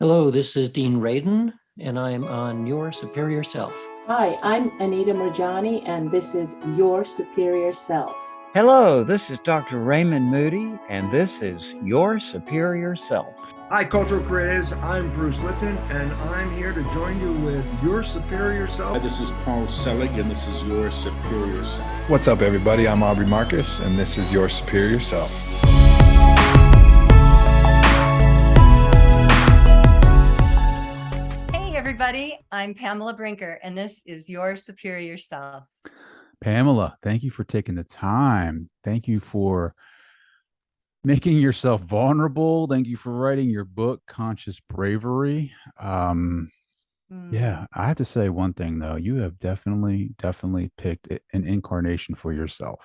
Hello, this is Dean Radin, and I'm on Your Superior Self. Hi, I'm Anita Murjani, and this is Your Superior Self. Hello, this is Dr. Raymond Moody, and this is Your Superior Self. Hi, cultural creatives. I'm Bruce Lipton, and I'm here to join you with Your Superior Self. Hi, this is Paul Selig, and this is Your Superior Self. What's up, everybody? I'm Aubrey Marcus, and this is Your Superior Self. Hey, everybody. I'm Pamela Brinker, and this is Your Superior Self. Pamela, thank you for taking the time. Thank you for making yourself vulnerable. Thank you for writing your book, Conscious Bravery. Yeah, I have to say one thing though. You have definitely picked an incarnation for yourself.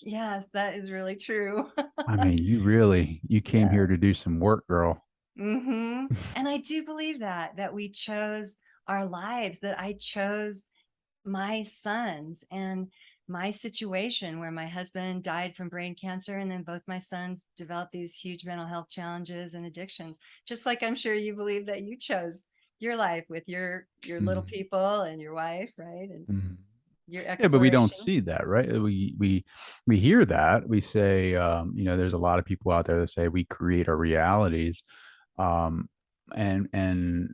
Yes, that is really true. I mean, you came here to do some work, girl. And I do believe that we chose our lives, that I chose my sons and my situation where my husband died from brain cancer, and then both my sons developed these huge mental health challenges and addictions, just like I'm sure you believe that you chose your life with your little people and your wife, right? And your exploration. Yeah, but we don't see that, right? We hear that. We say, there's a lot of people out there that say we create our realities, and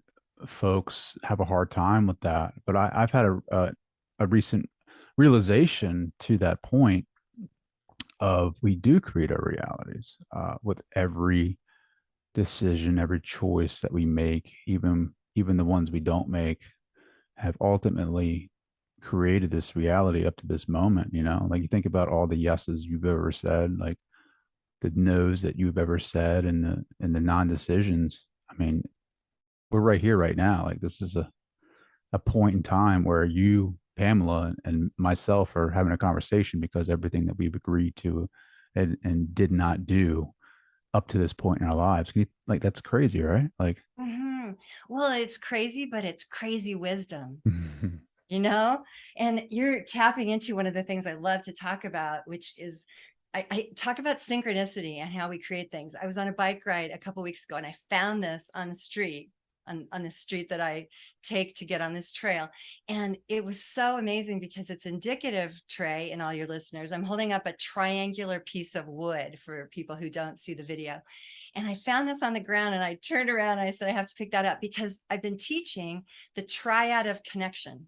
folks have a hard time with that. But I've had a recent realization to that point of we do create our realities with every decision, every choice that we make, even the ones we don't make, have ultimately created this reality up to this moment. Like you think about all the yeses you've ever said, like the no's that you've ever said, and the non-decisions. I mean, we're right here right now. Like this is a point in time where you, Pamela, and myself are having a conversation because everything that we've agreed to and did not do up to this point in our lives. Like that's crazy, right? Like Well, it's crazy, but it's crazy wisdom. And you're tapping into one of the things I love to talk about, which is I talk about synchronicity and how we create things. I was on a bike ride a couple weeks ago, and I found this on the street, on the street that I take to get on this trail. And it was so amazing because it's indicative, Trey, and all your listeners. I'm holding up a triangular piece of wood for people who don't see the video. And I found this on the ground, and I turned around and I said, I have to pick that up because I've been teaching the triad of connection.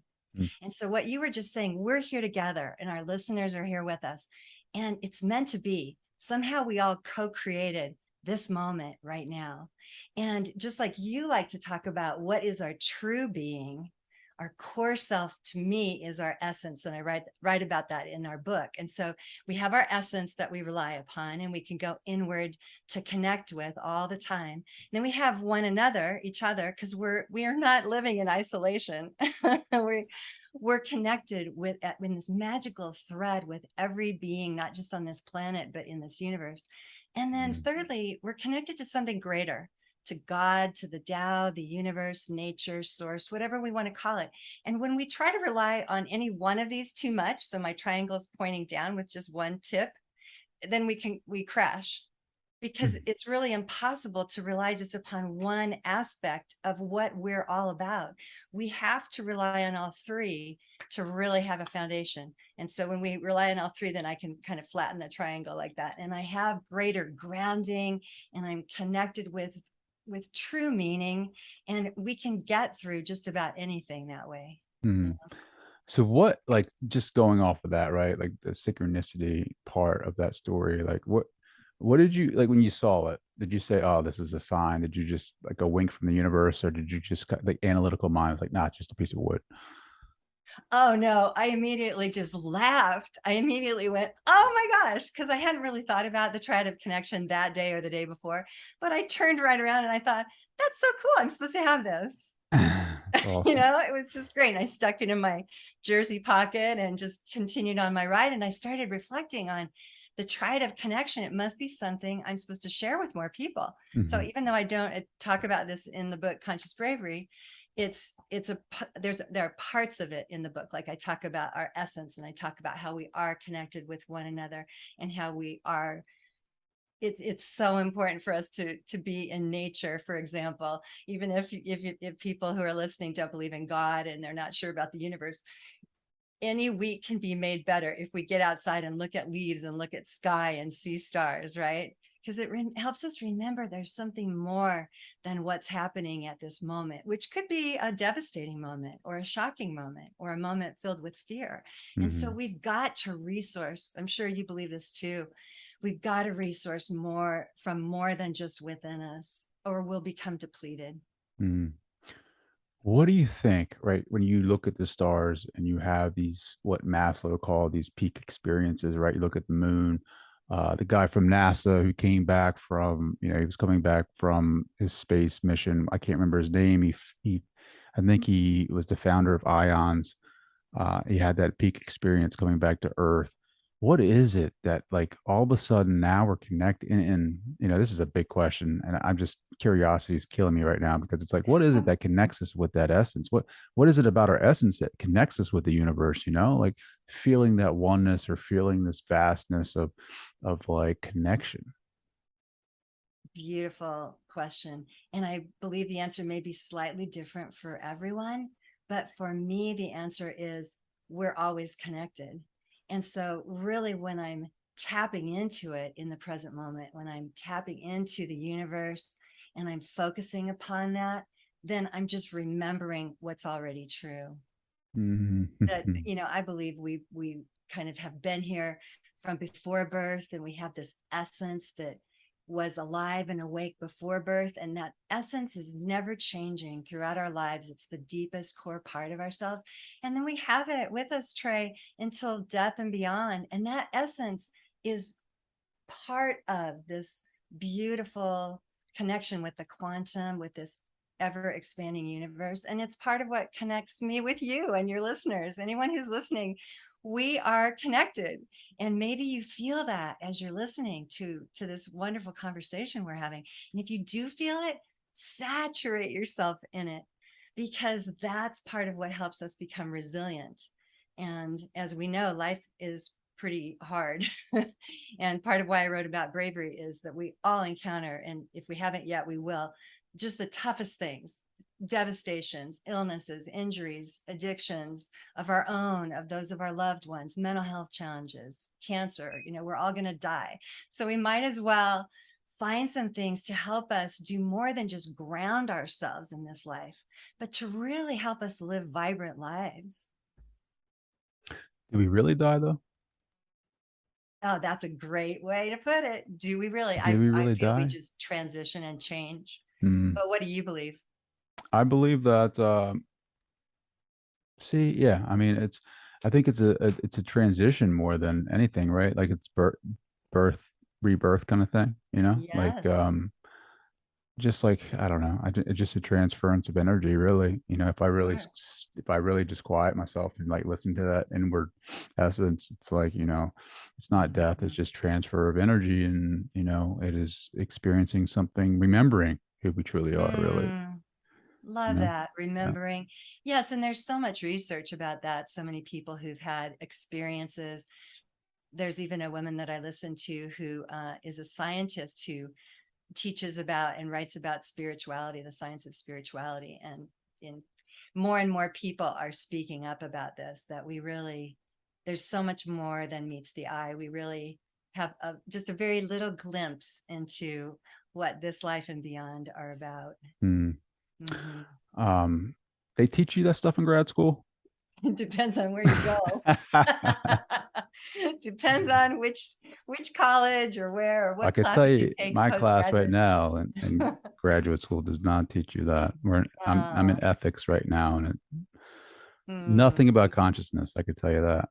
And so what you were just saying, we're here together and our listeners are here with us, and it's meant to be. Somehow we all co-created this moment right now. And just like you like to talk about what is our true being, our core self, to me, is our essence. And I write about that in our book. And so we have our essence that we rely upon, and we can go inward to connect with all the time. And then we have one another, each other, because we are not living in isolation. We're connected with in this magical thread with every being, not just on this planet, but in this universe. And then thirdly, we're connected to something greater, to God, to the Tao, the universe, nature, source, whatever we want to call it. And when we try to rely on any one of these too much, so my triangle is pointing down with just one tip, then we crash, because it's really impossible to rely just upon one aspect of what we're all about. We have to rely on all three to really have a foundation. And so when we rely on all three, then I can kind of flatten the triangle like that. And I have greater grounding, and I'm connected with true meaning, and we can get through just about anything that way. So what, like, just going off of that, right? Like the synchronicity part of that story, like what did you, like when you saw it, did you say, oh, this is a sign? Did you just like a wink from the universe, or did you just like analytical mind was like, nah, it's just a piece of wood? Oh no, I immediately just laughed. I immediately went, oh my gosh, because I hadn't really thought about the triad of connection that day or the day before. But I turned right around and I thought, that's so cool. I'm supposed to have this. Awesome. It was just great. And I stuck it in my jersey pocket and just continued on my ride. And I started reflecting on the triad of connection. It must be something I'm supposed to share with more people. So even though I don't talk about this in the book, Conscious Bravery, there are parts of it in the book. Like I talk about our essence, and I talk about how we are connected with one another, and how we are it's so important for us to be in nature, for example, even if people who are listening don't believe in God and they're not sure about the universe. Any week can be made better if we get outside and look at leaves and look at sky and see stars, right? Because it helps us remember there's something more than what's happening at this moment, which could be a devastating moment or a shocking moment or a moment filled with fear. And so we've got to resource, I'm sure you believe this too, we've got to resource more from more than just within us, or we'll become depleted. Mm. What do you think, right? When you look at the stars and you have these, what Maslow called these peak experiences, right? You look at the moon, the guy from NASA who came back from, he was coming back from his space mission. I can't remember his name. I think he was the founder of Ions. He had that peak experience coming back to Earth. What is it that, like, all of a sudden now we're connected? And this is a big question, and I'm just, curiosity is killing me right now, because it's like, what is it that connects us with that essence? What is it about our essence that connects us with the universe? Like feeling that oneness, or feeling this vastness of like connection. Beautiful question. And I believe the answer may be slightly different for everyone. But for me, the answer is we're always connected. And so really, when I'm tapping into it in the present moment, when I'm tapping into the universe and I'm focusing upon that, then I'm just remembering what's already true. That, I believe we kind of have been here from before birth, and we have this essence that was alive and awake before birth, and that essence is never changing throughout our lives. It's the deepest core part of ourselves, and then we have it with us, Trey, until death and beyond. And that essence is part of this beautiful connection with the quantum, with this ever expanding universe. And it's part of what connects me with you and your listeners. Anyone who's listening, we are connected. And maybe you feel that as you're listening to this wonderful conversation we're having. And if you do feel it, saturate yourself in it, because that's part of what helps us become resilient. And as we know, life is pretty hard. And part of why I wrote about bravery is that we all encounter, and if we haven't yet, we will, just the toughest things: devastations, illnesses, injuries, addictions of our own, of those of our loved ones, mental health challenges, cancer. We're all going to die. So we might as well find some things to help us do more than just ground ourselves in this life, but to really help us live vibrant lives. Do we really die, though? Oh, that's a great way to put it. Do we really? Do we really I feel we die? just transition and change. Mm. But what do you believe? I believe that. Yeah. I mean, I think it's a transition more than anything, right? Like it's birth, rebirth kind of thing. Like Yes. just like, I don't know, it's just a transference of energy, really. If I really Sure. if I really just quiet myself and like listen to that inward essence, it's like, it's not death, it's just transfer of energy. And it is experiencing something, remembering who we truly are, really. Love that. Remembering. Yes. And there's so much research about that. So many people who've had experiences. There's even a woman that I listen to who is a scientist who teaches about and writes about spirituality, the science of spirituality. And more and more people are speaking up about this, that there's so much more than meets the eye. We really have just a very little glimpse into what this life and beyond are about. They teach you that stuff in grad school? It depends on where you go. Depends on which college or where, or what I could tell classes you you, take my class right postgraduate. now in graduate school does not teach you that. I'm in ethics right now, and nothing about consciousness. I could tell you that.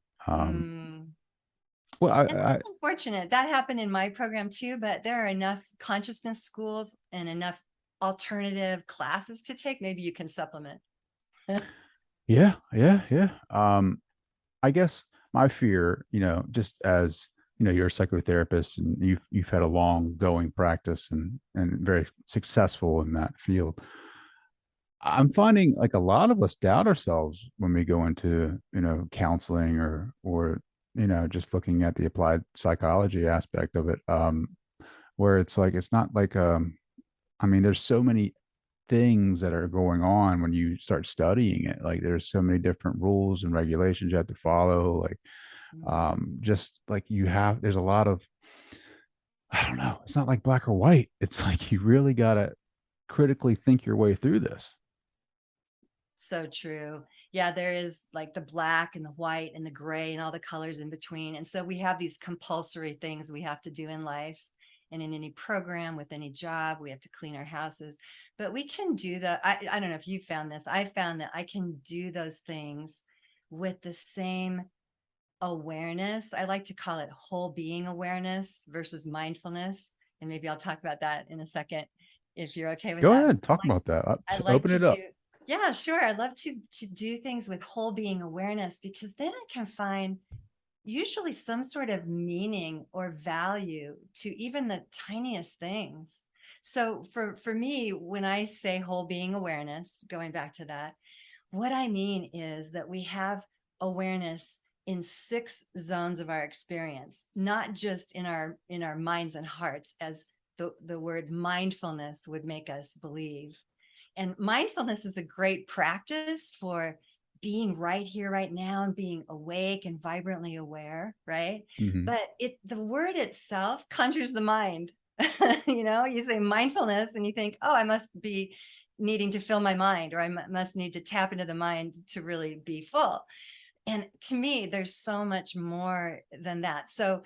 Well, That's unfortunate. That happened in my program too, but there are enough consciousness schools and enough alternative classes to take. Maybe you can supplement. yeah. I guess my fear, just as you're a psychotherapist and you've had a long going practice and very successful in that field. I'm finding like a lot of us doubt ourselves when we go into, counseling or just looking at the applied psychology aspect of it. where it's like, it's not like, I mean, there's so many things that are going on when you start studying it. Like there's so many different rules and regulations you have to follow. Like, just like there's a lot of, I don't know, it's not like black or white. It's like you really got to critically think your way through this. So true. Yeah, there is like the black and the white and the gray and all the colors in between. And so we have these compulsory things we have to do in life and in any program with any job. We have to clean our houses, but we can do I don't know if you found this. I found that I can do those things with the same awareness. I like to call it whole being awareness versus mindfulness. And maybe I'll talk about that in a second if you're okay with Go that. ahead, talk about that. I like Open to it up. do, yeah, sure. I love to do things with whole being awareness, because then I can find usually some sort of meaning or value to even the tiniest things. So for me, when I say whole being awareness, going back to that, what I mean is that we have awareness in 6 zones of our experience, not just in our minds and hearts, as the word mindfulness would make us believe. And mindfulness is a great practice for being right here, right now, and being awake and vibrantly aware, right? Mm-hmm. But the word itself conjures the mind. You say mindfulness and you think, oh, I must be needing to fill my mind, or I must need to tap into the mind to really be full. And to me, there's so much more than that. So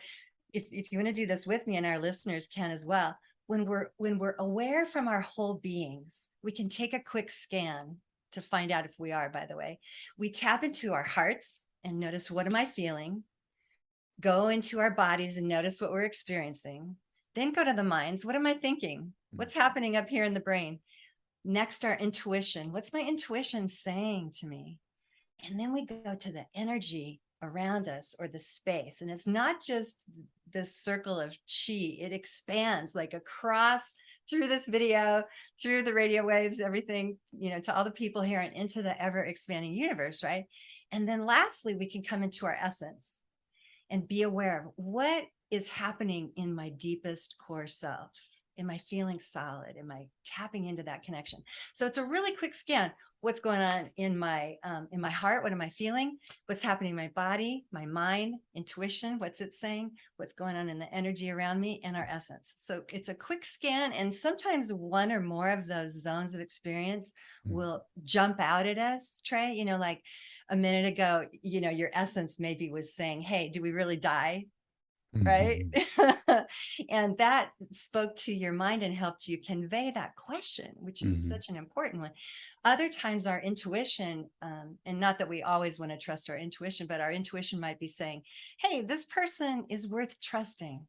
if you want to do this with me, and our listeners can as well, when we're aware from our whole beings, we can take a quick scan to find out if we are, by the way. We tap into our hearts and notice, what am I feeling? Go into our bodies and notice what we're experiencing. Then go to the minds. What am I thinking? What's happening up here in the brain? Next, our intuition. What's my intuition saying to me? And then we go to the energy around us, or the space. And it's not just this circle of chi, it expands like across through this video, through the radio waves, everything, to all the people here and into the ever expanding universe, right? And then lastly, we can come into our essence and be aware of what is happening in my deepest core self. Am I feeling solid? Am I tapping into that connection? So it's a really quick scan. What's going on in my heart? What am I feeling? What's happening in my body, my mind, intuition? What's it saying? What's going on in the energy around me, and our essence? So it's a quick scan, and sometimes one or more of those zones of experience will jump out at us, Trey. Like a minute ago, your essence maybe was saying, "Hey, do we really die?" Right? And that spoke to your mind and helped you convey that question, which is such an important one. Other times our intuition, and not that we always want to trust our intuition, but our intuition might be saying, hey, this person is worth trusting.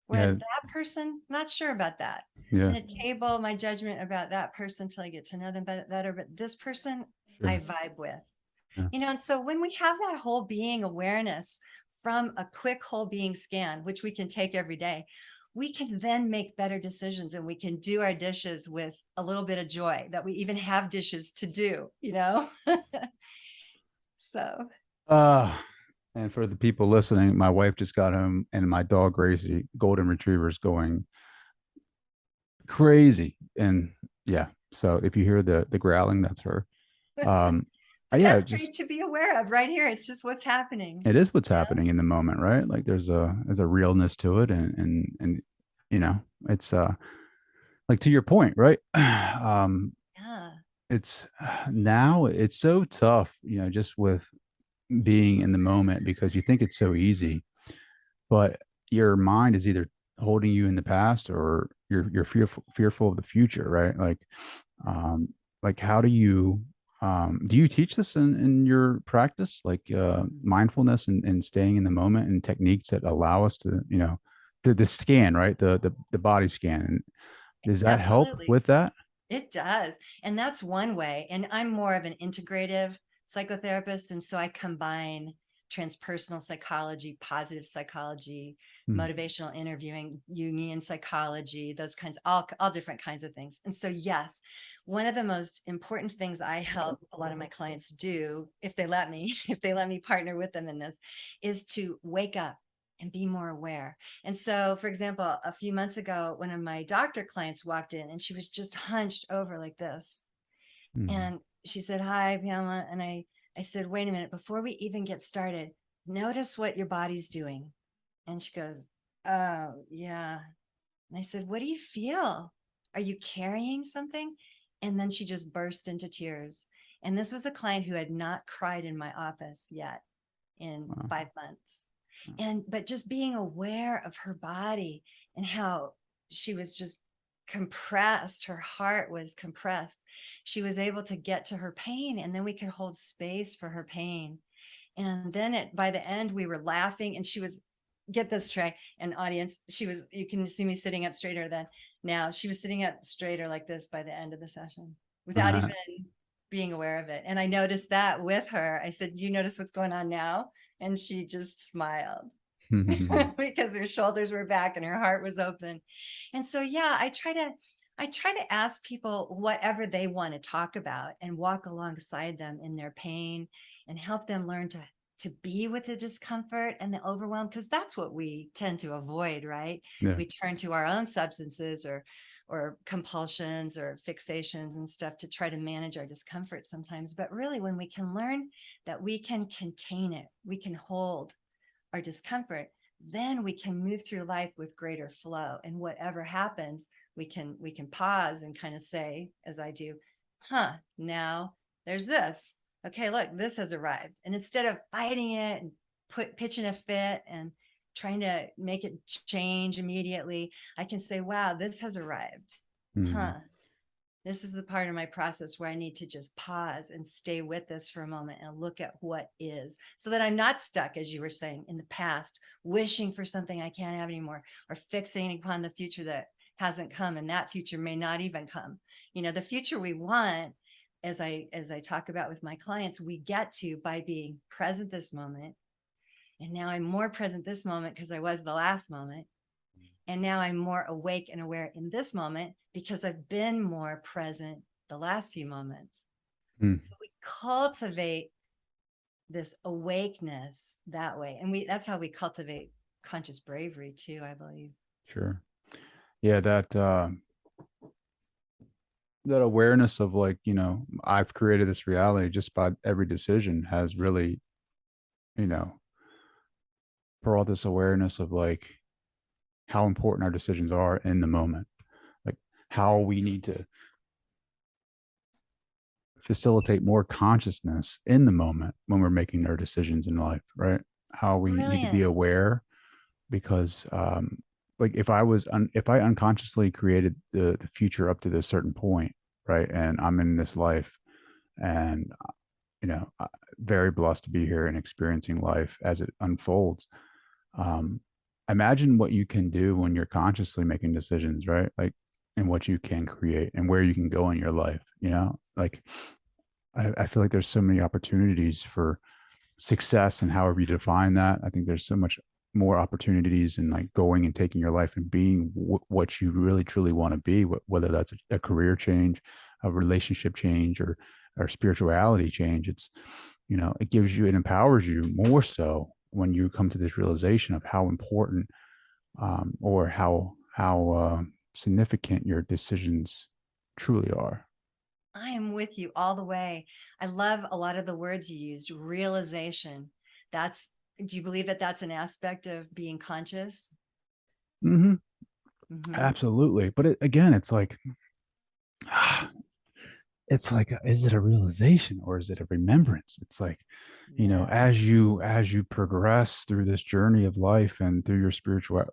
Whereas that person, not sure about that. Yeah. I'm going to table my judgment about that person till I get to know them better. But this person, I vibe with. Yeah. And so when we have that whole being awareness from a quick whole being scan, which we can take every day, we can then make better decisions, and we can do our dishes with a little bit of joy that we even have dishes to do, So. And for the people listening, my wife just got home and my dog Gracie, golden retrievers, going crazy. And yeah, so if you hear the growling, that's her. That's great to be aware of right here. It's just what's happening. It is what's happening in the moment, right? Like there's a realness to it, and it's like, to your point, right? It's now it's so tough, just with being in the moment, because you think it's so easy, but your mind is either holding you in the past, or you're fearful of the future, right? Like how do you teach this in your practice, like mindfulness and staying in the moment, and techniques that allow us to, the scan, right? The body scan. And does that help with that? It does. And that's one way. And I'm more of an integrative psychotherapist. And so I combine transpersonal psychology, positive psychology, motivational interviewing, Jungian psychology, those kinds, all different kinds of things. And so, yes, one of the most important things I help a lot of my clients do, if they let me partner with them in this, is to wake up. and be more aware. And so, for example, a few months ago, one of my doctor clients walked in and she was just hunched over like this. And she said, "Hi, Pamela." And I said, "Wait a minute, before we even get started, notice what your body's doing." And she goes, "Oh, yeah." And I said, "What do you feel? Are you carrying something?" And then she just burst into tears. And this was a client who had not cried in my office yet in 5 months. But just being aware of her body and how she was just compressed, her heart was compressed. She was able to get to her pain, and then we could hold space for her pain. And then by the end, we were laughing, and she was, get this, Trey, and audience, you can see me sitting up straighter than now. She was sitting up straighter like this by the end of the session without even being aware of it. And I noticed that with her. I said, "Do you notice what's going on now?" And she just smiled because her shoulders were back and her heart was open. And so, yeah, I try to ask people whatever they want to talk about and walk alongside them in their pain and help them learn to be with the discomfort and the overwhelm, because that's what we tend to avoid, right? Yeah. We turn to our own substances or compulsions or fixations and stuff to try to manage our discomfort sometimes. But really, when we can learn that we can contain it, we can hold our discomfort, then we can move through life with greater flow. And whatever happens, we can pause and kind of say, as I do, now there's this. Okay, look, this has arrived. And instead of fighting it and pitching a fit and trying to make it change immediately, I can say, wow, this has arrived. This is the part of my process where I need to just pause and stay with this for a moment and look at what is, so that I'm not stuck, as you were saying, in the past, wishing for something I can't have anymore, or fixating upon the future that hasn't come, and that future may not even come. The future we want, as I talk about with my clients, we get to by being present this moment. And now I'm more present this moment because I was the last moment. And now I'm more awake and aware in this moment because I've been more present the last few moments. So we cultivate this awakeness that way. And that's how we cultivate conscious bravery too, I believe. Sure. Yeah, that awareness of, like, I've created this reality just by every decision has really, brought this awareness of, like, how important our decisions are in the moment, like how we need to facilitate more consciousness in the moment when we're making our decisions in life, right? How we need to be aware, because like if I unconsciously created the future up to this certain point, right, and I'm in this life, and very blessed to be here and experiencing life as it unfolds. Imagine what you can do when you're consciously making decisions, right? Like, and what you can create and where you can go in your life, like I feel like there's so many opportunities for success, and however you define that. I think there's so much more opportunities in, like, going and taking your life and being what you really truly want to be, whether that's a career change, a relationship change, or spirituality change. It's, it gives you, it empowers you more so when you come to this realization of how important or how significant your decisions truly are. I am with you all the way. I love a lot of the words you used. Realization. Do you believe that that's an aspect of being conscious? Absolutely. But again, it's like, is it a realization or is it a remembrance? It's like, as you progress through this journey of life and through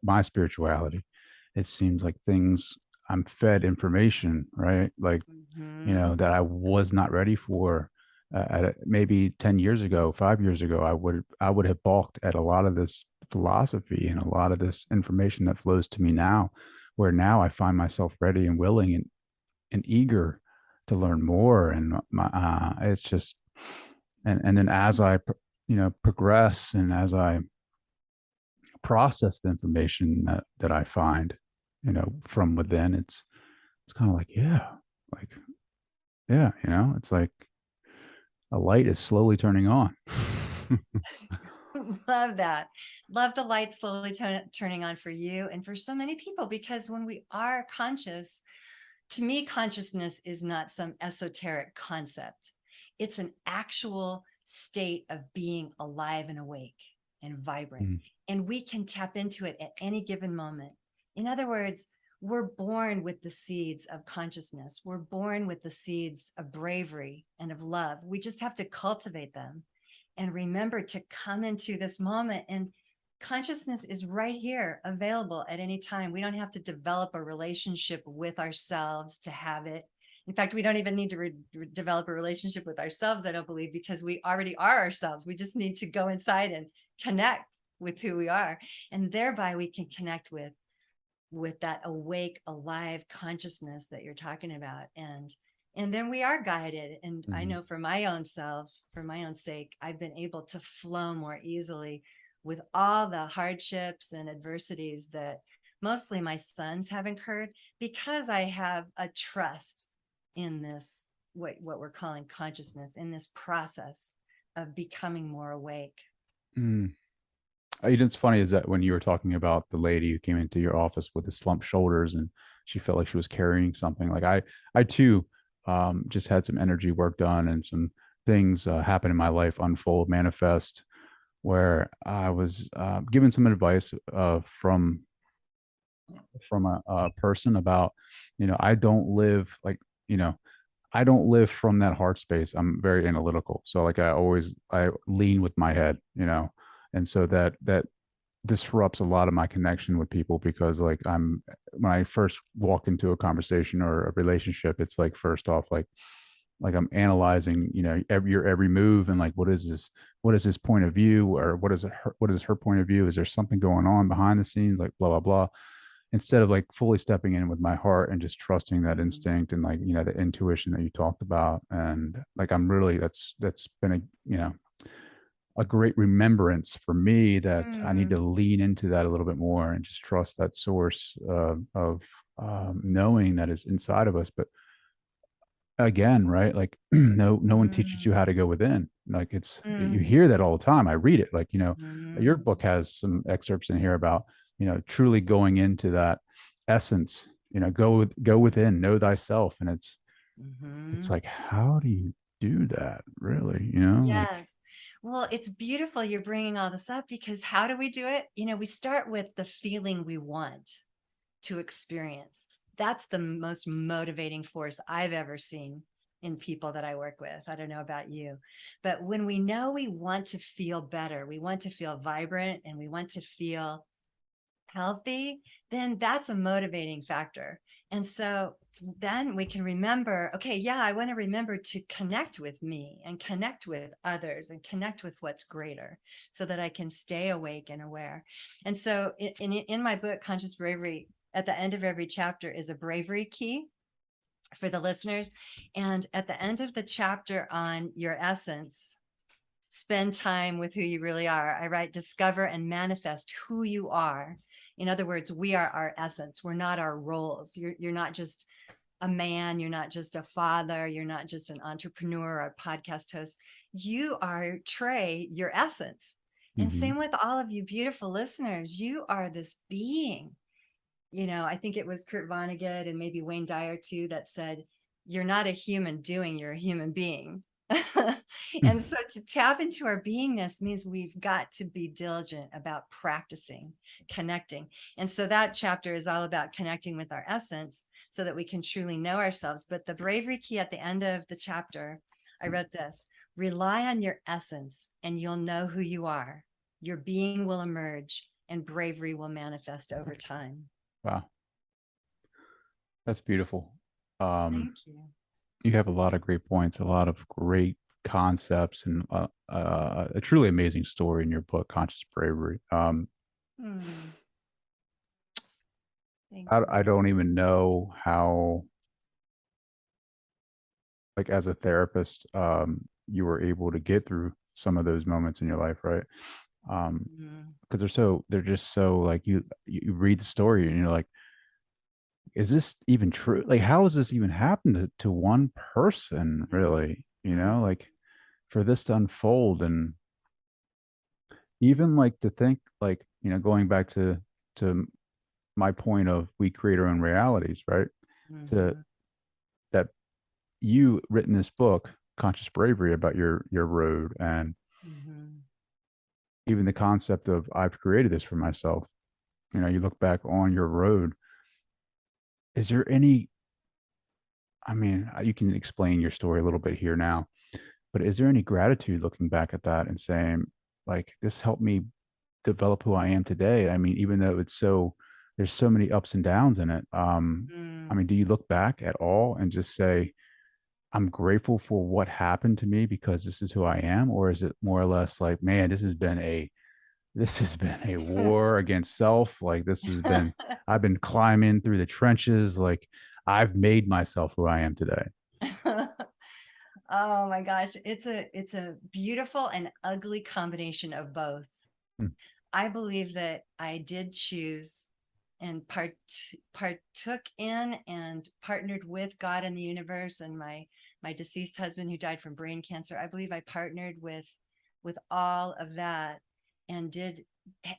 my spirituality, it seems like I'm fed information, right? Like, that I was not ready for maybe 10 years ago, 5 years ago. I would have balked at a lot of this philosophy and a lot of this information that flows to me now, where now I find myself ready and willing and eager to learn more. And it's just, and then as I, progress, and as I process the information that I find, from within, it's kind of like, it's like a light is slowly turning on. Love that. Love the light slowly turning on for you and for so many people, because when we are conscious, to me, consciousness is not some esoteric concept. It's an actual state of being alive and awake and vibrant. Mm. And we can tap into it at any given moment. In other words, we're born with the seeds of consciousness. We're born with the seeds of bravery and of love. We just have to cultivate them and remember to come into this moment. And consciousness is right here, available at any time. We don't have to develop a relationship with ourselves to have it. In fact, we don't even need to develop a relationship with ourselves, I don't believe, because we already are ourselves. We just need to go inside and connect with who we are. And thereby we can connect with that awake, alive consciousness that you're talking about. And then we are guided. And I know for my own self, for my own sake, I've been able to flow more easily with all the hardships and adversities that mostly my sons have incurred, because I have a trust in this, what we're calling consciousness, in this process of becoming more awake. Mm. It's funny is that when you were talking about the lady who came into your office with the slumped shoulders and she felt like she was carrying something, like I too just had some energy work done and some things happen in my life, unfold, manifest, where I was given some advice from a person about, I don't live like, I don't live from that heart space. I'm very analytical. So like I lean with my head, and so that disrupts a lot of my connection with people, because like when I first walk into a conversation or a relationship, it's like, first off, like I'm analyzing, every move, and like, what is his point of view, or what is her point of view? Is there something going on behind the scenes, like blah, blah, blah, instead of like fully stepping in with my heart and just trusting that instinct and like, the intuition that you talked about. And like, I'm really, that's been a great remembrance for me, that I need to lean into that a little bit more and just trust that source of knowing that is inside of us. But again, right, like no one teaches you how to go within. Like you hear that all the time. I read it, like, your book has some excerpts in here about, truly going into that essence, go within, know thyself. And it's like, how do you do that, really? Yes. Like, Well, it's beautiful you're bringing all this up, because how do we do it? We start with the feeling we want to experience. That's the most motivating force I've ever seen in people that I work with. I don't know about you, but when we know we want to feel better, we want to feel vibrant, and we want to feel healthy, then that's a motivating factor. And so then we can remember, okay, yeah, I want to remember to connect with me and connect with others and connect with what's greater, so that I can stay awake and aware. And so in my book, Conscious Bravery, at the end of every chapter is a bravery key for the listeners. And at the end of the chapter on your essence, spend time with who you really are, I write, discover and manifest who you are. In other words, we are our essence. We're not our roles. You're not just a man. You're not just a father. You're not just an entrepreneur or a podcast host. You are, Trey, your essence. And same with all of you beautiful listeners. You are this being. I think it was Kurt Vonnegut and maybe Wayne Dyer too that said, you're not a human doing, you're a human being. And so to tap into our beingness means we've got to be diligent about practicing, connecting. And so that chapter is all about connecting with our essence so that we can truly know ourselves. But the bravery key at the end of the chapter, I wrote this: rely on your essence and you'll know who you are. Your being will emerge and bravery will manifest over time. wow, that's beautiful. Thank you. You have a lot of great points, a lot of great concepts, and a truly amazing story in your book, Conscious Bravery. Thank you. I don't even know how, like, as a therapist, you were able to get through some of those moments in your life, right? Because they're just so, like, you read the story and you're like, is this even true? Like, how has this even happened to one person, really? Like, for this to unfold. And even like to think like, going back to my point of we create our own realities, right? To Mhm. that you written this book, Conscious Bravery, about your road, and Mhm. even the concept of I've created this for myself. You look back on your road. Is there any, I mean, you can explain your story a little bit here now, but is there any gratitude looking back at that and saying, like, this helped me develop who I am today? I mean, even though there's so many ups and downs in it. I Mm. mean, do you look back at all and just say, I'm grateful for what happened to me because this is who I am? Or is it more or less like, man, this has been a war against self. Like I've been climbing through the trenches. Like I've made myself who I am today. Oh my gosh, it's a beautiful and ugly combination of both. Hmm. I believe that I did choose and partook in and partnered with God and the universe and my deceased husband who died from brain cancer. I believe I partnered with all of that and did,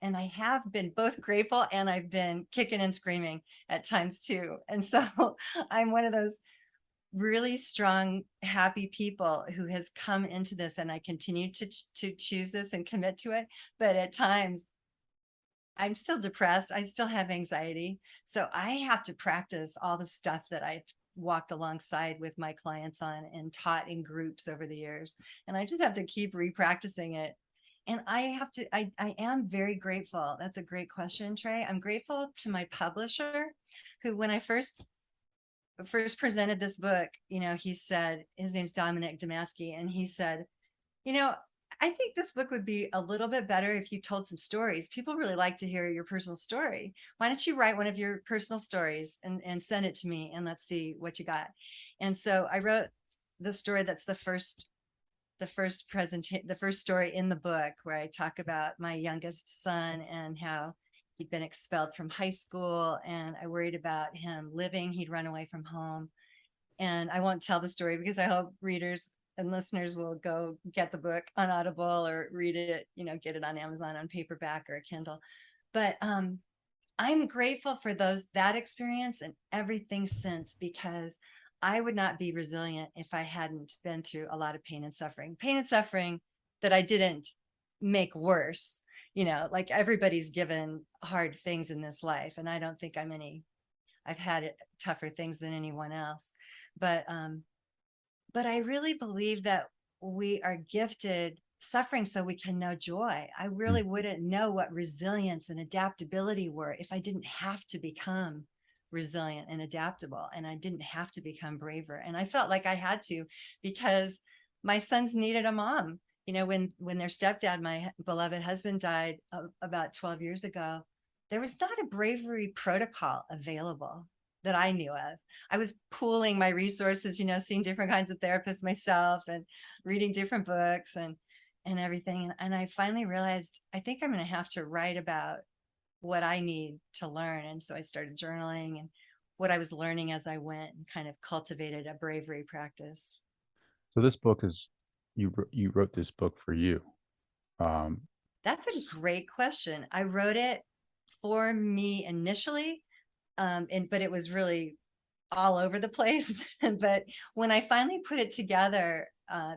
and I have been both grateful and I've been kicking and screaming at times too. And so I'm one of those really strong, happy people who has come into this, and I continue to choose this and commit to it. But at times I'm still depressed. I still have anxiety. So I have to practice all the stuff that I've walked alongside with my clients on and taught in groups over the years. And I just have to keep repracticing it. And I am very grateful. That's a great question, Trey. I'm grateful to my publisher who, when I first presented this book, he said, his name's Dominic Damaski, and he said, you know, I think this book would be a little bit better if you told some stories. People really like to hear your personal story. Why don't you write one of your personal stories and send it to me and let's see what you got. And so I wrote the story that's the first story in the book, where I talk about my youngest son and how he'd been expelled from high school, and I worried about him living. He'd run away from home. And I won't tell the story because I hope readers and listeners will go get the book on Audible or read it, get it on Amazon on paperback or a Kindle. But I'm grateful for that experience and everything since, because I would not be resilient if I hadn't been through a lot of pain and suffering that I didn't make worse. Like everybody's given hard things in this life, and I don't think I've had tougher things than anyone else. But I really believe that we are gifted suffering so we can know joy. I really wouldn't know what resilience and adaptability were if I didn't have to become resilient and adaptable, and I didn't have to become braver. And I felt like I had to, because my sons needed a mom. When their stepdad, my beloved husband, died about 12 years ago, there was not a bravery protocol available that I knew of. I was pooling my resources, seeing different kinds of therapists myself and reading different books and everything. And I finally realized, I think I'm going to have to write about what I need to learn. And so I started journaling and what I was learning as I went, and kind of cultivated a bravery practice. So this book is you wrote this book for you. Um, That's a great question. I wrote it for me initially, but it was really all over the place. But when I finally put it together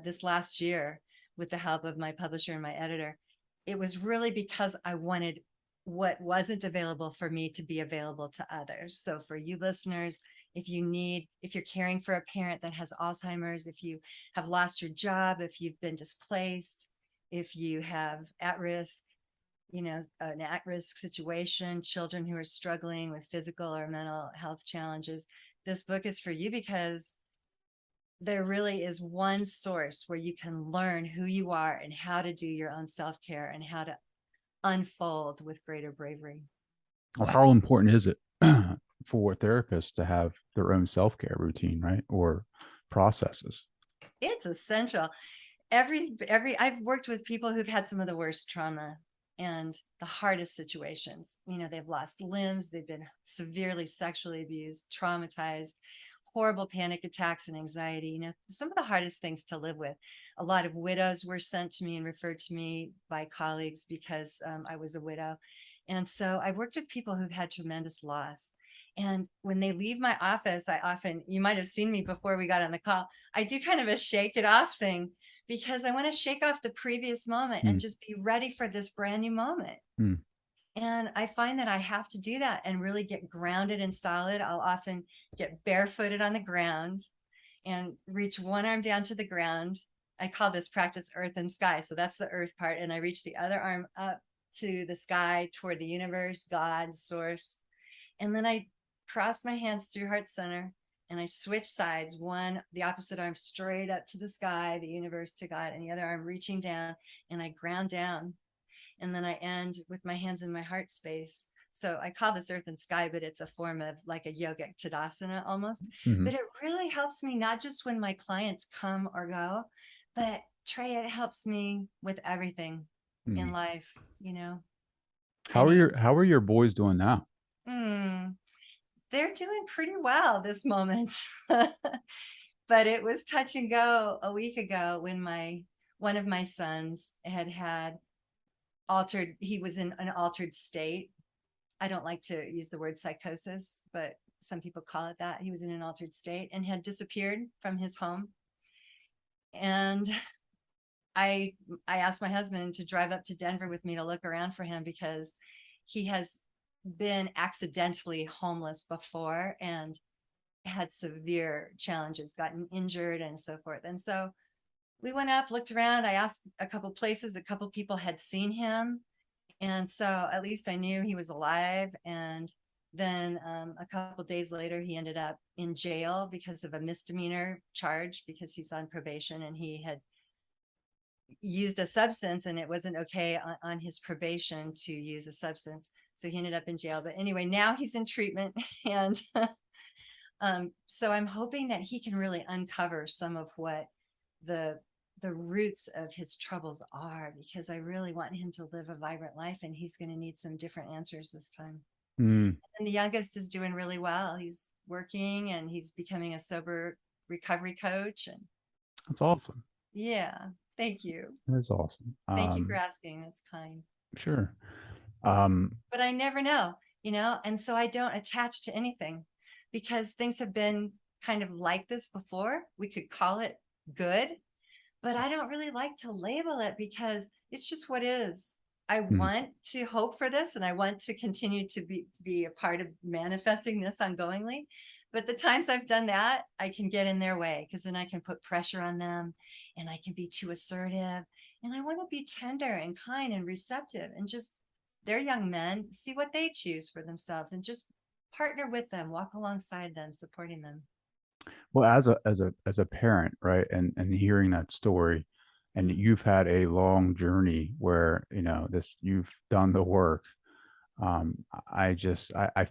this last year with the help of my publisher and my editor, it was really because I wanted what wasn't available for me to be available to others. So for you listeners, if you're caring for a parent that has Alzheimer's, if you have lost your job, if you've been displaced, if you have an at-risk situation, children who are struggling with physical or mental health challenges, this book is for you, because there really is one source where you can learn who you are and how to do your own self-care and how to unfold with greater bravery. or how important is it for therapists to have their own self-care routine, right? Or processes? It's essential. I've worked with people who've had some of the worst trauma and the hardest situations. They've lost limbs, they've been severely sexually abused, traumatized, horrible panic attacks and anxiety, some of the hardest things to live with. A lot of widows were sent to me and referred to me by colleagues because I was a widow. And so I've worked with people who've had tremendous loss. And when they leave my office, I often, you might have seen me before we got on the call, I do kind of a shake it off thing because I want to shake off the previous moment and just be ready for this brand new moment. And I find that I have to do that and really get grounded and solid. I'll often get barefooted on the ground and reach one arm down to the ground. I call this practice earth and sky. So that's the earth part. And I reach the other arm up to the sky toward the universe, God, source. And then I cross my hands through heart center and I switch sides, the opposite arm straight up to the sky, the universe, to God, and the other arm reaching down, and I ground down. And then I end with my hands in my heart space. So I call this earth and sky, but it's a form of like a yogic Tadasana almost. But it really helps me, not just when my clients come or go, but Trey, it helps me with everything in life, How are your boys doing now? They're doing pretty well this moment. But it was touch and go a week ago when one of my sons had he was in an altered state. I don't like to use the word psychosis, but some people call it that. He was in an altered state and had disappeared from his home. And I asked my husband to drive up to Denver with me to look around for him because he has been accidentally homeless before and had severe challenges, gotten injured and so forth. And so we went up, looked around. I asked a couple places, a couple people had seen him. And so at least I knew he was alive. And then a couple days later, he ended up in jail because of a misdemeanor charge because he's on probation and he had used a substance and it wasn't okay on his probation to use a substance. So he ended up in jail. But anyway, now he's in treatment. And so I'm hoping that he can really uncover some of what the roots of his troubles are, because I really want him to live a vibrant life and he's going to need some different answers this time. And the youngest is doing really well. He's working and he's becoming a sober recovery coach. And that's awesome. Yeah. Thank you. That's awesome. Thank you for asking. That's kind. Sure. But I never know, and so I don't attach to anything because things have been kind of like this before. We could call it good, but I don't really like to label it because it's just what is. I want to hope for this and I want to continue to be a part of manifesting this ongoingly. But the times I've done that, I can get in their way because then I can put pressure on them and I can be too assertive. And I want to be tender and kind and receptive and just, they're young men, see what they choose for themselves and just partner with them, walk alongside them, supporting them. Well, as a parent, right, and hearing that story, and you've had a long journey where you've done the work. I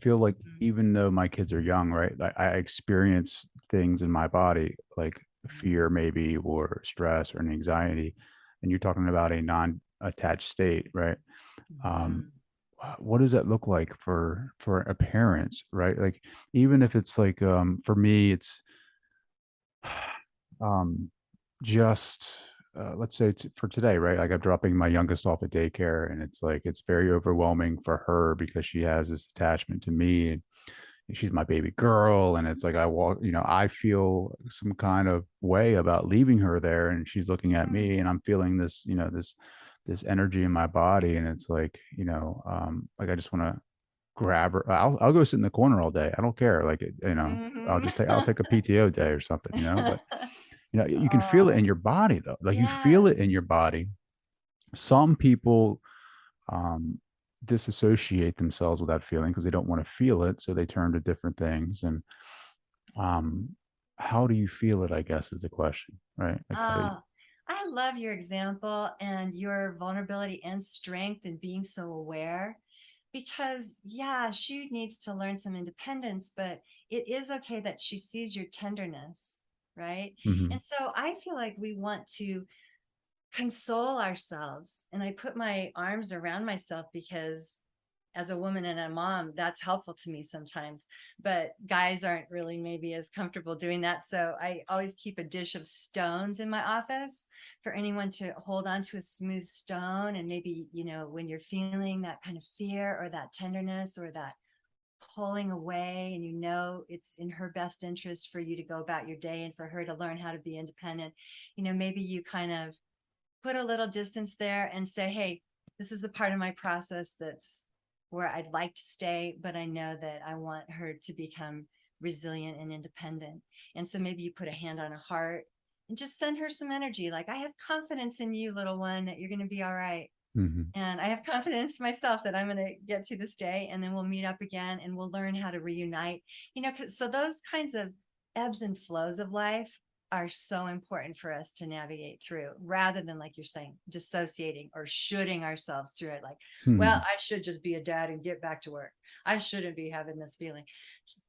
feel like even though my kids are young, right, I experience things in my body like fear, maybe, or stress or an anxiety, and you're talking about a non-attached state, right? What does that look like for a parent, right? Like, even if it's like, for me, it's just let's say for today, right? Like, I'm dropping my youngest off at daycare and it's like, it's very overwhelming for her because she has this attachment to me and she's my baby girl. And it's like, I feel some kind of way about leaving her there and she's looking at me and I'm feeling this, this energy in my body. And it's like, like, I just want to grab her. I'll go sit in the corner all day. I don't care. Like, I'll take a PTO day or something, but you can feel it in your body though. Like, you feel it in your body. Some people disassociate themselves with that feeling because they don't want to feel it. So they turn to different things. And how do you feel it, I guess, is the question, right? Like, I love your example and your vulnerability and strength and being so aware because she needs to learn some independence, but it is okay that she sees your tenderness. Right. And so I feel like we want to console ourselves. And I put my arms around myself because as a woman and a mom, that's helpful to me sometimes, but guys aren't really maybe as comfortable doing that. So I always keep a dish of stones in my office for anyone to hold on to a smooth stone. And maybe, when you're feeling that kind of fear or that tenderness or that pulling away, and it's in her best interest for you to go about your day and for her to learn how to be independent, maybe you kind of put a little distance there and say, hey, this is the part of my process that's where I'd like to stay, but I know that I want her to become resilient and independent. And so maybe you put a hand on a heart and just send her some energy. Like, I have confidence in you, little one, that you're going to be all right. And I have confidence myself that I'm going to get through this day, and then we'll meet up again and we'll learn how to reunite, so those kinds of ebbs and flows of life are so important for us to navigate through, rather than, like you're saying, dissociating or shoulding ourselves through it. Like, well, I should just be a dad and get back to work. I shouldn't be having this feeling.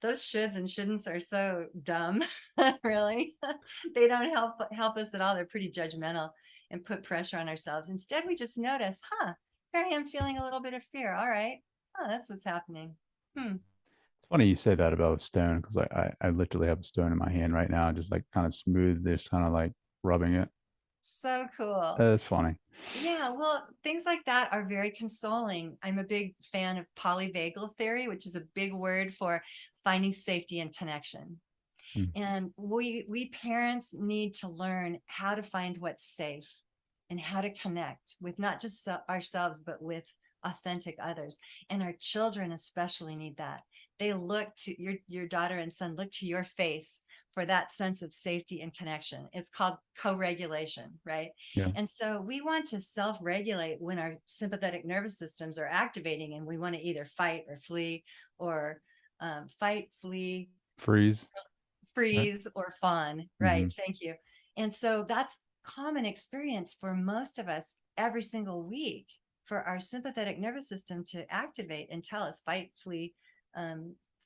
Those shoulds and shouldn'ts are so dumb. Really. They don't help us at all. They're pretty judgmental and put pressure on ourselves. Instead, we just notice, here I am feeling a little bit of fear. All right. That's what's happening. It's funny you say that about a stone, because I literally have a stone in my hand right now, just like kind of smooth, just kind of like rubbing it. So cool. That's funny. Yeah, well, things like that are very consoling. I'm a big fan of polyvagal theory, which is a big word for finding safety and connection. And we parents need to learn how to find what's safe and how to connect with not just ourselves, but with authentic others. And our children especially need that. They look to your daughter and son, look to your face for that sense of safety and connection. It's called co-regulation, right? Yeah. And so we want to self-regulate when our sympathetic nervous systems are activating, and we want to either fight or flee, or fight, flee, Freeze. freeze, or fawn. Right. Thank you. And so that's common experience for most of us every single week, for our sympathetic nervous system to activate and tell us fight, flee,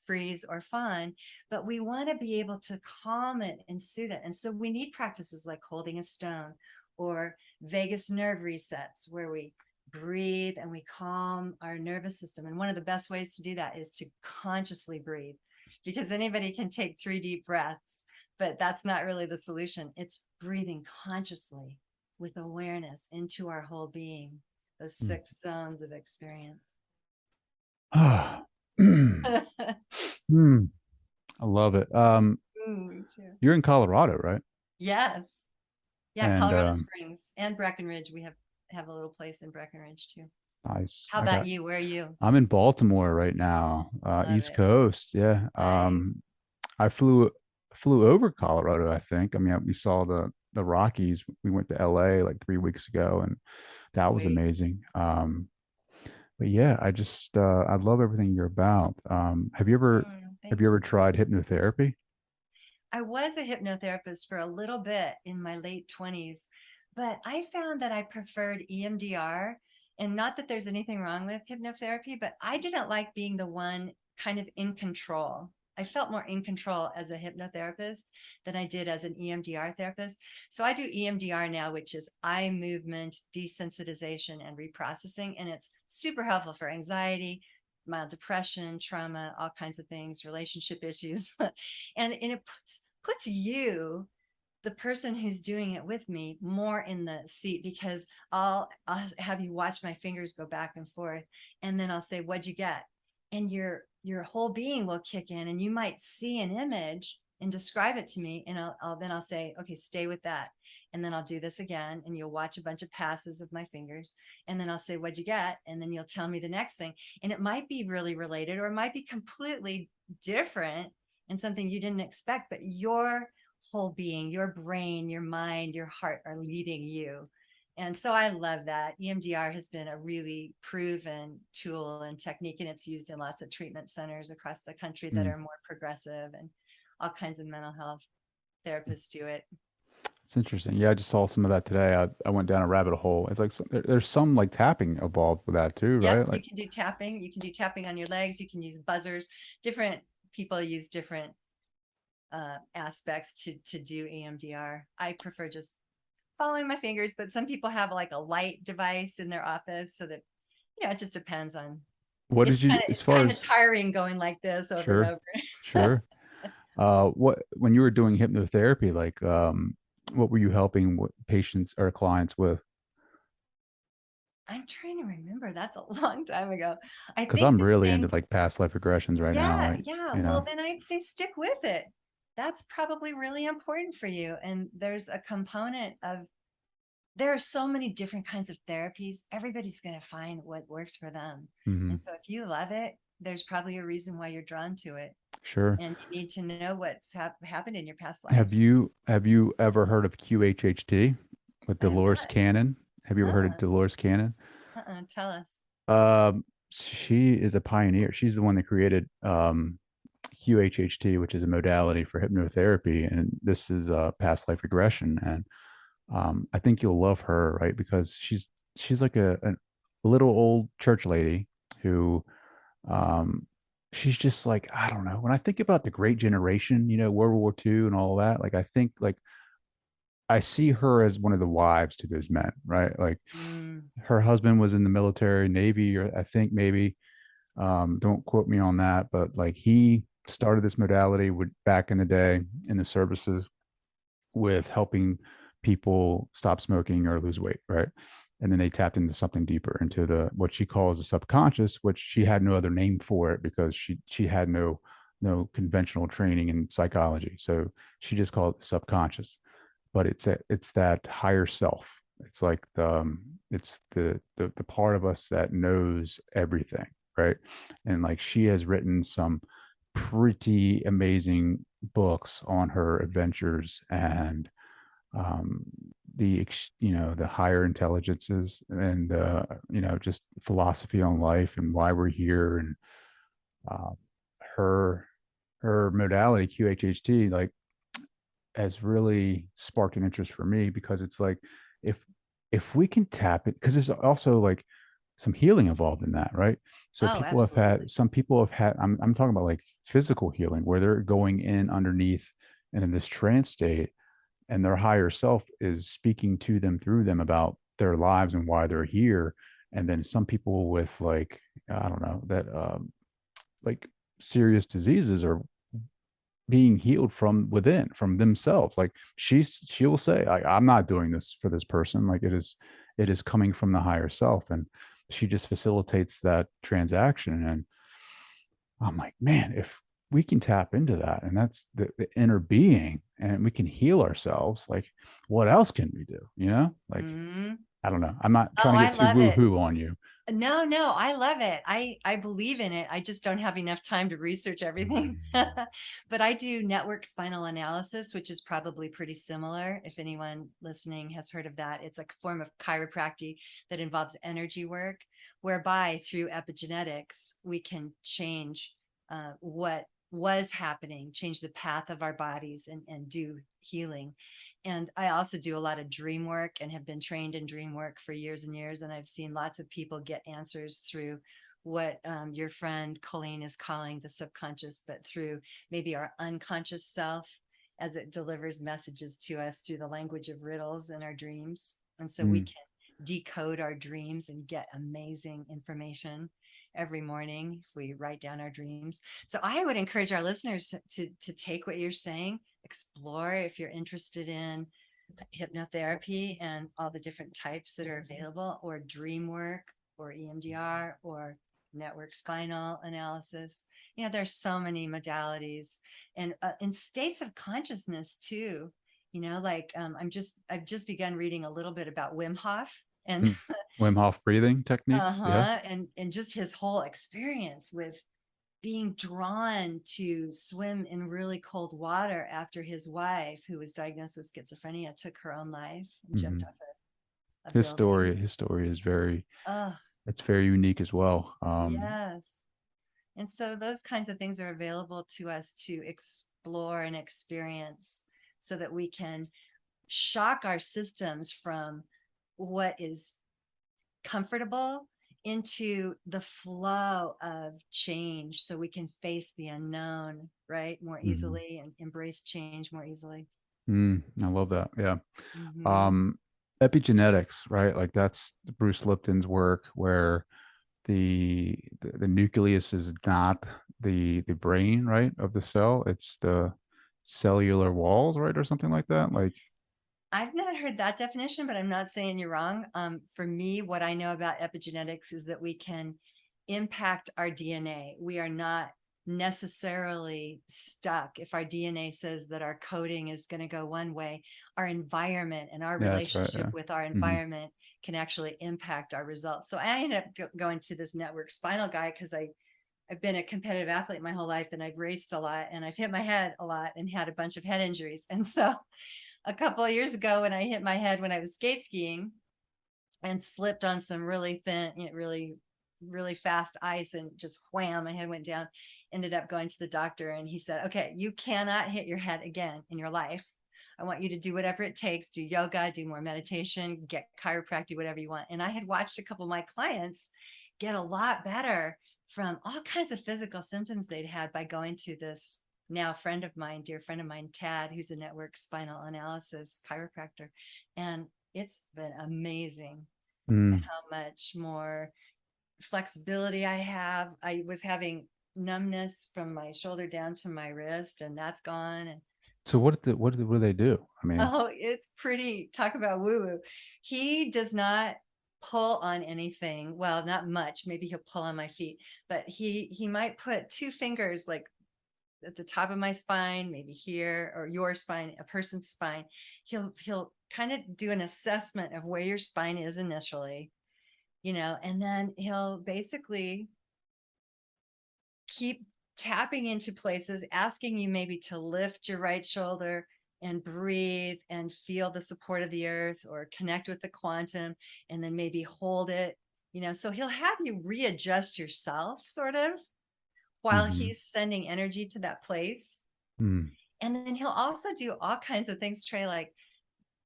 freeze, or fawn. But we want to be able to calm it and soothe it. And so we need practices like holding a stone, or vagus nerve resets, where we breathe and we calm our nervous system. And one of the best ways to do that is to consciously breathe, because anybody can take 3 deep breaths, but that's not really the solution. It's breathing consciously with awareness into our whole being, those 6 zones of experience. I love it. Me too. You're in Colorado, right? Yes. Yeah, And, Colorado Springs and Breckenridge. We have a little place in Breckenridge too. Nice. How about you? Where are you? I'm in Baltimore right now, East Coast. Yeah. I flew over Colorado, I think. I mean, we saw the Rockies. We went to LA like 3 weeks ago, and that was amazing. But yeah, I love everything you're about. Have you ever tried hypnotherapy? I was a hypnotherapist for a little bit in my late 20s, but I found that I preferred EMDR. And not that there's anything wrong with hypnotherapy, but I didn't like being the one kind of in control. I felt more in control as a hypnotherapist than I did as an EMDR therapist. So I do EMDR now, which is eye movement desensitization and reprocessing. And it's super helpful for anxiety, mild depression, trauma, all kinds of things, relationship issues. and it puts you, the person who's doing it with me, more in the seat, because I'll have you watch my fingers go back and forth, and then I'll say, what'd you get? And your whole being will kick in, and you might see an image and describe it to me, and I'll say, okay, stay with that. And then I'll do this again, and you'll watch a bunch of passes of my fingers, and then I'll say, what'd you get? And then you'll tell me the next thing. And it might be really related, or it might be completely different and something you didn't expect, but your whole being, your brain, your mind, your heart are leading you. And so I love that. EMDR has been a really proven tool and technique, and it's used in lots of treatment centers across the country that are more progressive, and all kinds of mental health therapists do it. It's interesting. Yeah, I just saw some of that today. I went down a rabbit hole. It's like there's some like tapping involved with that too, right? Yep, Like you can do tapping. You can do tapping on your legs. You can use buzzers. Different people use different aspects to do EMDR. I prefer just following my fingers, but some people have like a light device in their office, so that it just depends on What It's did you, kind of as it's far kind of as, tiring going like this over and sure, over. sure. What, when you were doing hypnotherapy, like, what were you helping patients or clients with? I'm trying to remember. That's a long time ago. I Because think I'm the really into thing, like past life regressions right now. yeah, Like, yeah. you Well, know, then I'd say stick with it. That's probably really important for you. And there's a component of, there are so many different kinds of therapies. Everybody's going to find what works for them. mhm, And so if you love it, there's probably a reason why you're drawn to it. sure. And you need to know what's happened in your past life. Have you ever heard of QHHT with I have Dolores not. Cannon? Have you ever heard of Uh-uh. Dolores Cannon? Tell us. She is a pioneer. She's the one that created QHHT, which is a modality for hypnotherapy, and this is past life regression. And I think you'll love her, right? Because she's like a little old church lady who um, she's just like, I don't know. When I think about the Great Generation, World War II and all that, like I think like I see her as one of the wives to those men, right? Like Mm. her husband was in the military, Navy, or I think maybe, don't quote me on that, but like he started this modality with back in the day in the services with helping people stop smoking or lose weight, right? And then they tapped into something deeper, into the what she calls the subconscious, which she had no other name for it because she had no conventional training in psychology, so she just called it the subconscious. But it's that higher self. It's like it's the part of us that knows everything, right? And like she has written some pretty amazing books on her adventures and um, the higher intelligences and just philosophy on life and why we're here. And uh, her her modality QHHT like has really sparked an interest for me because it's like if we can tap it, because there's also like some healing involved in that, right? So Oh, people have had, absolutely. some people have had, I'm talking about like physical healing where they're going in underneath and in this trance state, and their higher self is speaking to them through them about their lives and why they're here. And then some people with like, I don't know, that like serious diseases are being healed from within, from themselves. Like she will say, I'm not doing this for this person. Like it is coming from the higher self. And she just facilitates that transaction. And I'm like, man, if we can tap into that, and that's the inner being, and we can heal ourselves, like what else can we do? Like, Mhm. I don't know. I'm not trying Oh, to I get too love it. woo-hoo on you. No, no, I love it. I believe in it. I just don't have enough time to research everything. But I do network spinal analysis, which is probably pretty similar. If anyone listening has heard of that, it's a form of chiropractic that involves energy work, whereby through epigenetics, we can change what was happening, change the path of our bodies and do healing. And I also do a lot of dream work and have been trained in dream work for years and years. And I've seen lots of people get answers through what your friend Colleen is calling the subconscious, but through maybe our unconscious self as it delivers messages to us through the language of riddles in our dreams. And so we Mm, can decode our dreams and get amazing information every morning if we write down our dreams. So I would encourage our listeners to take what you're saying, explore if you're interested in hypnotherapy and all the different types that are available, or dream work, or EMDR, or network spinal analysis. There's so many modalities, and in states of consciousness too. Like I've just begun reading a little bit about Wim Hof and mm. Wim Hof breathing techniques. Yeah. uh-huh, and just his whole experience with being drawn to swim in really cold water after his wife, who was diagnosed with schizophrenia, took her own life and jumped Mhm. off a His building. story, his story is very, Oh, it's very unique as well. yes. And so those kinds of things are available to us to explore and experience so that we can shock our systems from what is comfortable into the flow of change so we can face the unknown, right, more Mhm. easily and embrace change more easily. I love that. Yeah. Hmm. Um, epigenetics, right? Like that's Bruce Lipton's work where the nucleus is not the brain, right, of the cell. It's the cellular walls, right, or something like that. Like, I've not heard that definition, but I'm not saying you're wrong. For me, what I know about epigenetics is that we can impact our DNA. We are not necessarily stuck. If our DNA says that our coding is going to go one way, our environment and our yeah, that's right. relationship Yeah. with our Mhm. environment can actually impact our results. So I ended up going to this network spinal guy because I've been a competitive athlete my whole life, and I've raced a lot, and I've hit my head a lot and had a bunch of head injuries. And so a couple of years ago, when I hit my head when I was skate skiing and slipped on some really thin, really, really fast ice, and just wham, my head went down. Ended up going to the doctor, and he said, okay, you cannot hit your head again in your life. I want you to do whatever it takes, do yoga, do more meditation, get chiropractic, whatever you want. And I had watched a couple of my clients get a lot better from all kinds of physical symptoms they'd had by going to this now friend of mine, dear friend of mine, Tad, who's a network spinal analysis chiropractor. And it's been amazing Mm. how much more flexibility I have. I was having numbness from my shoulder down to my wrist, and that's gone. And So what do they do? I mean, oh, it's pretty, talk about woo woo. He does not pull on anything. Well, not much. Maybe he'll pull on my feet, but he might put two fingers like at the top of my spine, maybe here, or your spine, a person's spine. He'll kind of do an assessment of where your spine is initially, and then he'll basically keep tapping into places, asking you maybe to lift your right shoulder and breathe and feel the support of the earth, or connect with the quantum, and then maybe hold it, so he'll have you readjust yourself sort of while mhm. he's sending energy to that place. Mm. And then he'll also do all kinds of things, Trey, like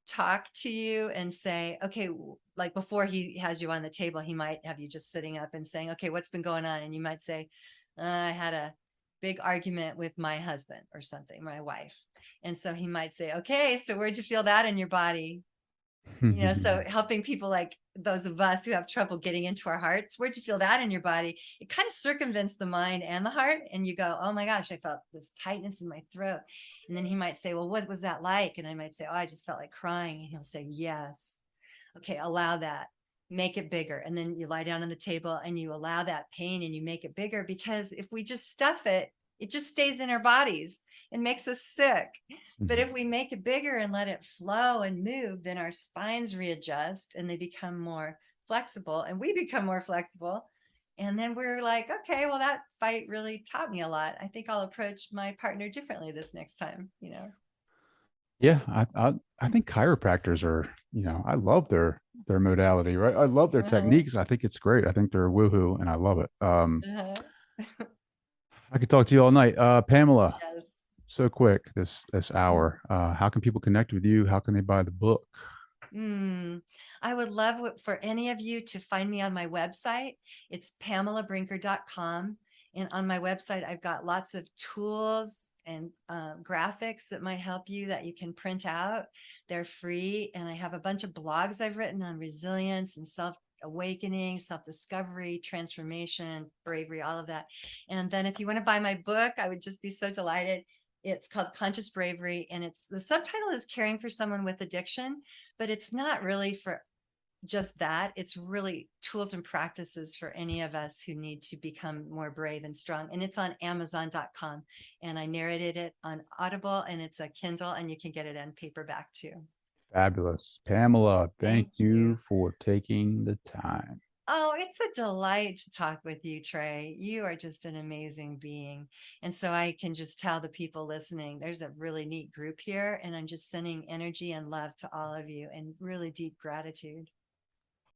talk to you and say, okay, like before he has you on the table, he might have you just sitting up and saying, okay, what's been going on? And you might say, I had a big argument with my husband or something, my wife. And so he might say, okay, so where'd you feel that in your body? So helping people like those of us who have trouble getting into our hearts, where'd you feel that in your body? It kind of circumvents the mind and the heart. And you go, oh my gosh, I felt this tightness in my throat. And then he might say, well, what was that like? And I might say, oh, I just felt like crying. And he'll say, yes. Okay, allow that. Make it bigger. And then you lie down on the table and you allow that pain and you make it bigger, because if we just stuff it, it just stays in our bodies and makes us sick. But if we make it bigger and let it flow and move, then our spines readjust and they become more flexible, and we become more flexible. And then we're like, okay, well, that fight really taught me a lot. I think I'll approach my partner differently this next time. Yeah, I think chiropractors are, I love their modality, right? I love their Uh-huh. techniques. I think it's great. I think they're woohoo, and I love it. Uh-huh. I could talk to you all night. Pamela, Yes. so quick this hour. How can people connect with you? How can they buy the book? I would love for any of you to find me on my website. It's pamelabrinker.com. And on my website, I've got lots of tools and graphics that might help you that you can print out. They're free. And I have a bunch of blogs I've written on resilience and self-awakening, self-discovery, transformation, bravery, all of that. And then if you want to buy my book, I would just be so delighted. It's called Conscious Bravery, and the subtitle is Caring for Someone with Addiction, but it's not really for just that. It's really tools and practices for any of us who need to become more brave and strong. And it's on Amazon.com. And I narrated it on Audible, and it's a Kindle, and you can get it on paperback too. Fabulous. Pamela, thank Thank you you. for taking the time. Oh, it's a delight to talk with you, Trey. You are just an amazing being. And so I can just tell the people listening, there's a really neat group here, and I'm just sending energy and love to all of you and really deep gratitude.